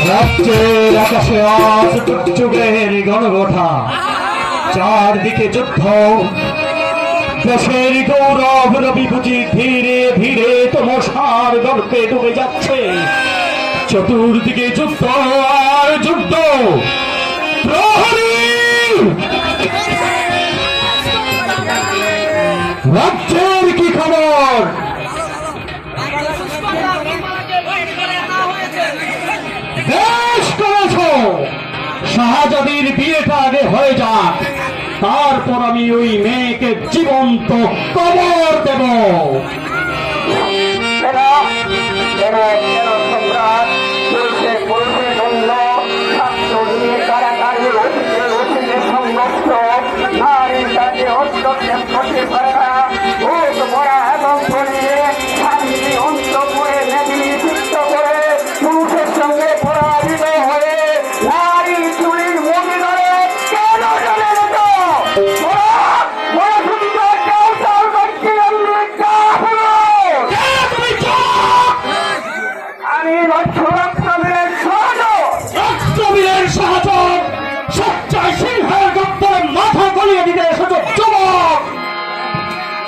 রাজ্যের আকাশে আজ যুগের গণগোঠা, চারদিকে যুদ্ধ, দেশের গৌরব রবি বুঝি ধীরে ধীরে তমসার গল্পে ডুবে যাচ্ছে। চতুর্দিকে যুদ্ধ আর যুদ্ধ। প্রহরী, রাজ্যের কি খবর? বেশ করেছ, শাহজাদির বিয়েটা আগে হয়ে যাক, তারপর আমি ওই মেয়েকে জীবন্ত কবর দেব।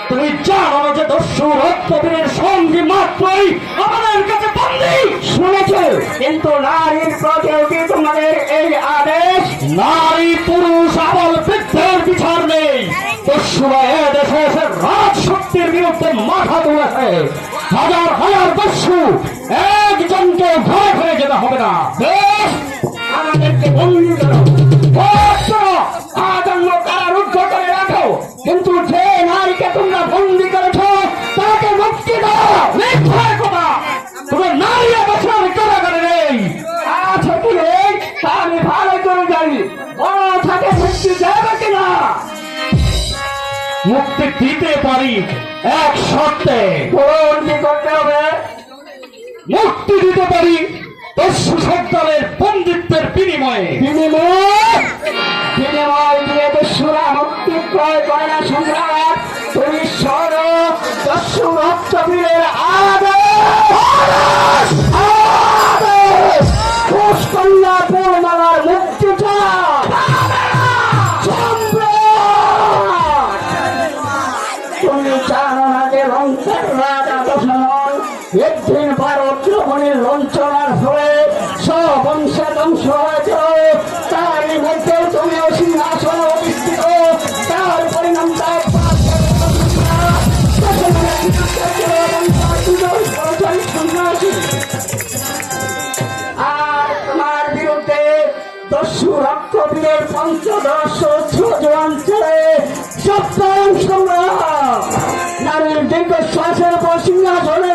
তুমি জানো যে দস্যু রক্তবীরের সঙ্গী মাত্রই আমাদের কাছে বন্দী। শুনেছো, কিন্তু নারীর প্রতিও কি তোমাদের এই আদেশ? নারী পুরুষ আবল বৃদ্ধের বিচার নেই। দস্যুরা এদেশে এসে রাজ শক্তির বিরুদ্ধে মাথা তুলেছে। হাজার হাজার দস্যু, একজনকে ঘরে ঘরে যেতে হবে না। বেশ, আমাদেরকে বন্দী করো, আজন্ম কারারুদ্ধ করে রাখো, কিন্তু যে নারীকে তোমরা বন্দী করেছ তাকে মুক্তি দাও। মিথ্যার কথা, তোমার নারী অবসর কারাগারে নেই। আচ্ছা কি নেই তা আমি ভালো করে জানি। বড় থাকে মুক্তি দেবে কিনা? মুক্তি দিতে পারি এক শর্তে। বলুন কি করতে হবে? মুক্তি দিতে পারি দস্যু সর্দারের বন্দিত্বের বিনিময়ে। বিনিময় দিয়ে দস্যুরা মুক্তি ক্রয় করে না সম্রাট। তুমি সরো দস্যু রক্তবীরের আদেশ। পুষ্কন্যা পূর্ণমালার মুক্তি চাও। তুমি জানো না যে লঙ্কার রাজা দশরথ একদিন ভারত গ্রহণের লঞ্চনার ফলে সব বংশে ধ্বংস হয়েছে। তারই মধ্যে তুমিও সিংহাসন অধিষ্ঠিত। তার পরিণাম আর তোমার বিরুদ্ধে দস্যু রক্তবীরের পঞ্চদশ অঞ্চলে সপ্তম সম্রাট নারীর দীর্ঘশ্বাসের পর সিংহাসনে